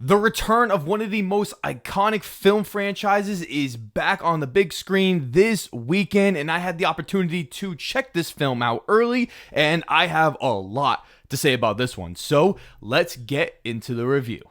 The return of one of the most iconic film franchises is back on the big screen this weekend, and I had the opportunity to check this film out early, and I have a lot to say about this one. So let's get into the review.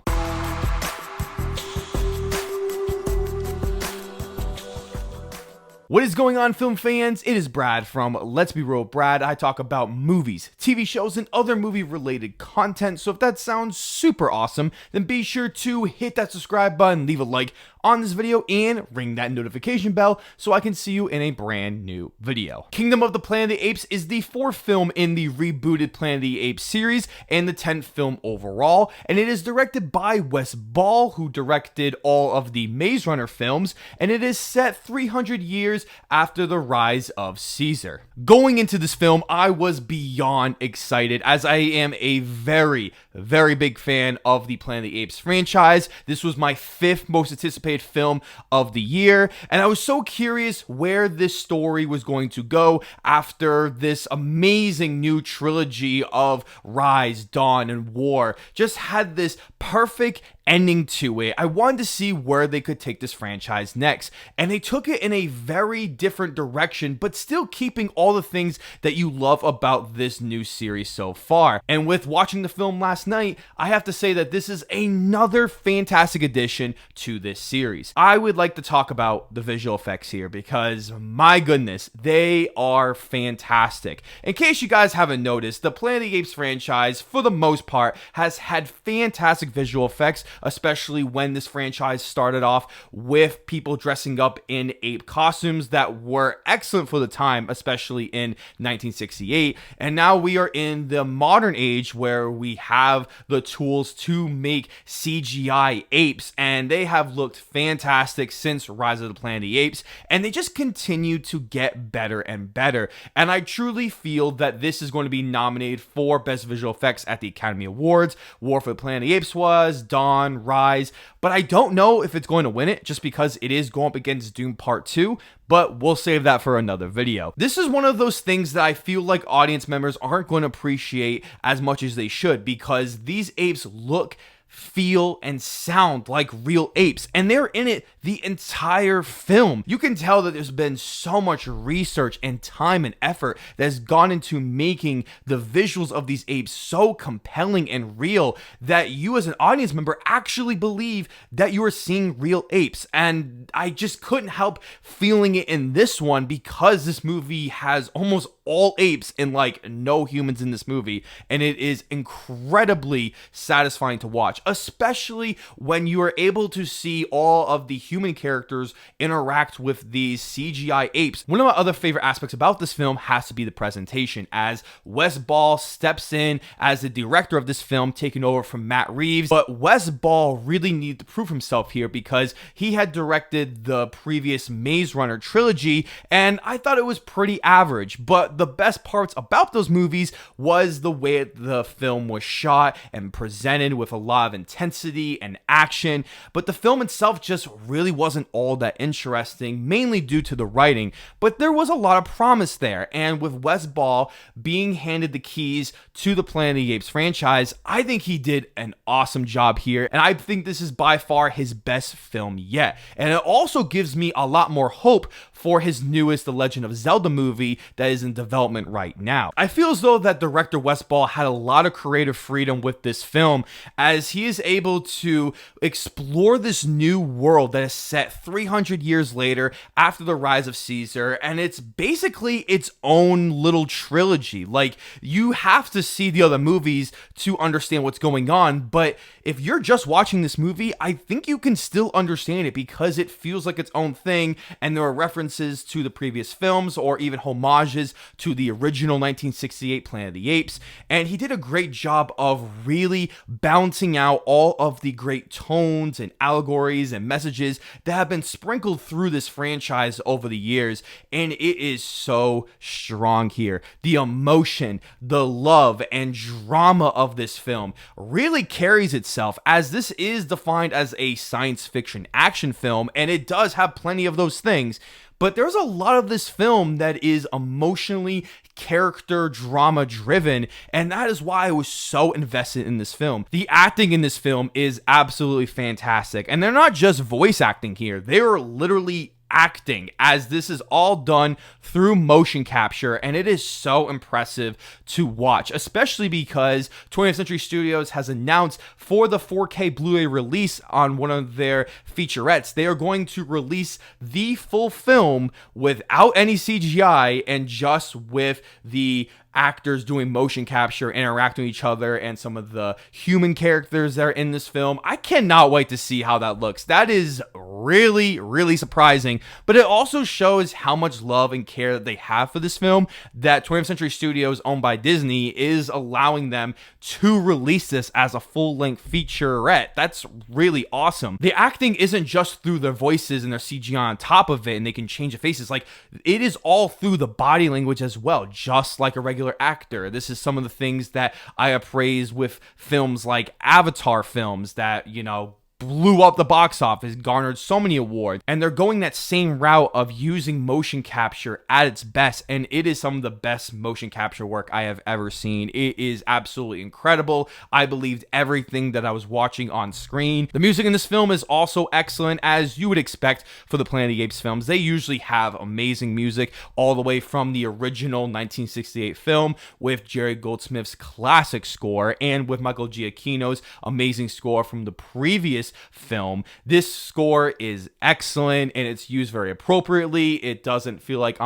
What is going on, film fans? It is Brad from Let's Be Real Brad. I talk about movies, TV shows, and other movie-related content. So if that sounds super awesome, then be sure to hit that subscribe button, leave a like on this video, and ring that notification bell so I can see you in a brand new video. Kingdom of the Planet of the Apes is the fourth film in the rebooted Planet of the Apes series and the 10th film overall, and it is directed by Wes Ball, who directed all of the Maze Runner films, and it is set 300 years after the rise of Caesar. Going into this film, I was beyond excited, as I am a very big fan of the Planet of the Apes franchise. This was my fifth most anticipated film of the year, and I was so curious where this story was going to go after this amazing new trilogy of Rise, Dawn, and War just had this perfect ending to it. I wanted to see where they could take this franchise next, and they took it in a very different direction, but still keeping all the things that you love about this new series so far. And with watching the film last night, I have to say that this is another fantastic addition to this series. I would like to talk about the visual effects here because, my goodness, they are fantastic. In case you guys haven't noticed, the Planet of the Apes franchise, for the most part, has had fantastic visual effects, especially when this franchise started off with people dressing up in ape costumes that were excellent for the time, especially in 1968. And now we are in the modern age where we have the tools to make CGI apes, and they have looked fantastic since Rise of the Planet of the Apes, and they just continue to get better and better. And I truly feel that this is going to be nominated for Best Visual Effects at the Academy Awards. War for the Planet of the Apes was, Dawn, Rise, but I don't know if it's going to win it just because it is going up against Doom Part 2, but we'll save that for another video. This is one of those things that I feel like audience members aren't going to appreciate as much as they should, because these apes look, feel, and sound like real apes, and they're in it the entire film. You can tell that there's been so much research and time and effort that has gone into making the visuals of these apes so compelling and real that you as an audience member actually believe that you are seeing real apes. And I just couldn't help feeling it in this one, because this movie has almost all apes and like no humans in this movie, and it is incredibly satisfying to watch, especially when you are able to see all of the human characters interact with these CGI apes. One of my other favorite aspects about this film has to be the presentation, as Wes Ball steps in as the director of this film, taking over from Matt Reeves. But Wes Ball really needed to prove himself here, because he had directed the previous Maze Runner trilogy, and I thought it was pretty average. But the best parts about those movies was the way the film was shot and presented, with a lot of intensity and action. But the film itself just really wasn't all that interesting, mainly due to the writing. But there was a lot of promise there, and with Wes Ball being handed the keys to the Planet of the Apes franchise, I think he did an awesome job here, and I think this is by far his best film yet. And it also gives me a lot more hope for his newest The Legend of Zelda movie that is in development right now. I feel as though that director Wes Ball had a lot of creative freedom with this film, as he is able to explore this new world that is set 300 years later after the rise of Caesar, and it's basically its own little trilogy. Like, you have to see the other movies to understand what's going on, but if you're just watching this movie, I think you can still understand it, because it feels like its own thing, and there are references to the previous films or even homages to the original 1968 Planet of the Apes, and he did a great job of really balancing out all of the great tones and allegories and messages that have been sprinkled through this franchise over the years, and it is so strong here. The emotion, the love, and drama of this film really carries itself, as this is defined as a science fiction action film, and it does have plenty of those things. but there's a lot of this film that is emotionally character drama driven, and that is why I was so invested in this film. The acting in this film is absolutely fantastic, and they're not just voice acting here, they are literally acting, as this is all done through motion capture, and it is so impressive to watch, especially because 20th Century Studios has announced for the 4K Blu-ray release on one of their featurettes, they are going to release the full film without any CGI and just with the actors doing motion capture, interacting with each other, and some of the human characters that are in this film. I cannot wait to see how that looks. That is really, really surprising, but it also shows how much love and care that they have for this film, that 20th Century Studios, owned by Disney, is allowing them to release this as a full-length featurette. That's really awesome. The acting isn't just through their voices and their CGI on top of it, and they can change the faces. Like, it is all through the body language as well, just like a regular actor. This is some of the things that I appraise with films like Avatar films that, you know, blew up the box office, garnered so many awards, and they're going that same route of using motion capture at its best, and it is some of the best motion capture work I have ever seen. It is absolutely incredible. I believed everything that I was watching on screen. The music in this film is also excellent, as you would expect for the Planet of the Apes films. They usually have amazing music, all the way from the original 1968 film with Jerry Goldsmith's classic score, and with Michael Giacchino's amazing score from the previous film. This score is excellent, and it's used very appropriately. It doesn't feel like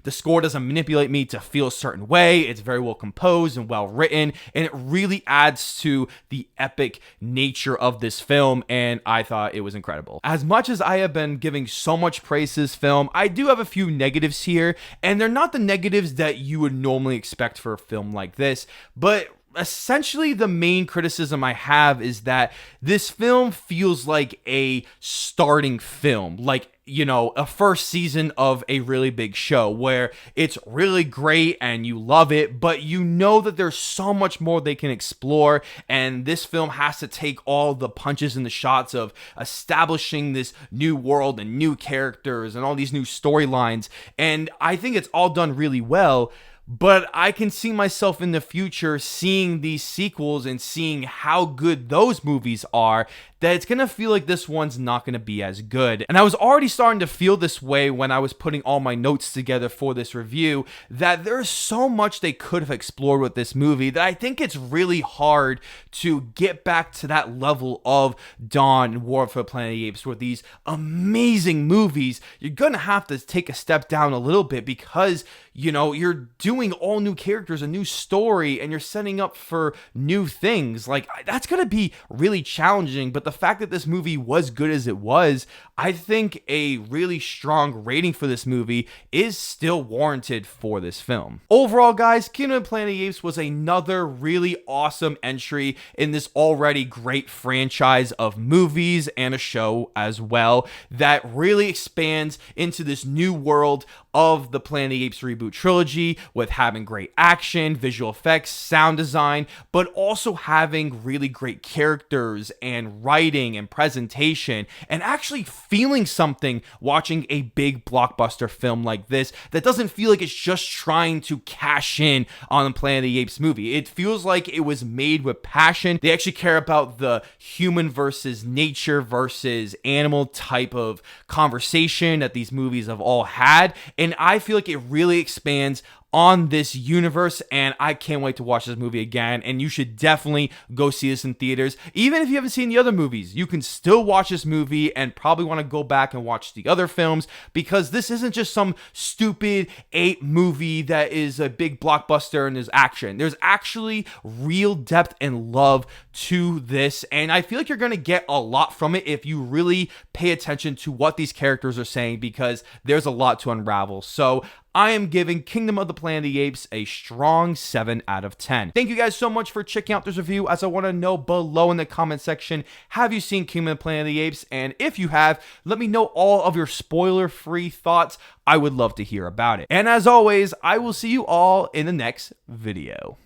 the score doesn't manipulate me to feel a certain way. It's very well composed and well written, and it really adds to the epic nature of this film, and I thought it was incredible. As much as I have been giving so much praise to this film, I do have a few negatives here, and they're not the negatives that you would normally expect for a film like this, but essentially the main criticism I have is that this film feels like a starting film, like, you know, a first season of a really big show where it's really great and you love it, but you know that there's so much more they can explore, and this film has to take all the punches and the shots of establishing this new world and new characters and all these new storylines, and I think it's all done really well. But I can see myself in the future seeing these sequels and seeing how good those movies are, that it's going to feel like this one's not going to be as good. And I was already starting to feel this way when I was putting all my notes together for this review, that there's so much they could have explored with this movie that I think it's really hard to get back to that level of Dawn and War for the Planet of the Apes, where these amazing movies, you're going to have to take a step down a little bit because, you know, you're doing all new characters, a new story, and you're setting up for new things. Like, that's going to be really challenging, but the fact that this movie was good as it was, I think a really strong rating for this movie is still warranted for this film. Overall, guys, Kingdom of the Planet of the Apes was another really awesome entry in this already great franchise of movies and a show as well that really expands into this new world of the Planet of the Apes reboot trilogy, with having great action, visual effects, sound design, but also having really great characters and writing and presentation, and actually feeling something watching a big blockbuster film like this that doesn't feel like it's just trying to cash in on the Planet of the Apes movie. It feels like it was made with passion. They actually care about the human versus nature versus animal type of conversation that these movies have all had, and I feel like it really expands on this universe, and I can't wait to watch this movie again, and you should definitely go see this in theaters. Even if you haven't seen the other movies, you can still watch this movie and probably want to go back and watch the other films, because this isn't just some stupid ape movie that is a big blockbuster and there's action. There's actually real depth and love to this, and I feel like you're going to get a lot from it if you really pay attention to what these characters are saying, because there's a lot to unravel. So I am giving Kingdom of the Planet of the Apes a strong 7 out of 10. Thank you guys so much for checking out this review. As I want to know below in the comment section, have you seen Kingdom of the Planet of the Apes? And if you have, let me know all of your spoiler-free thoughts. I would love to hear about it. And as always, I will see you all in the next video.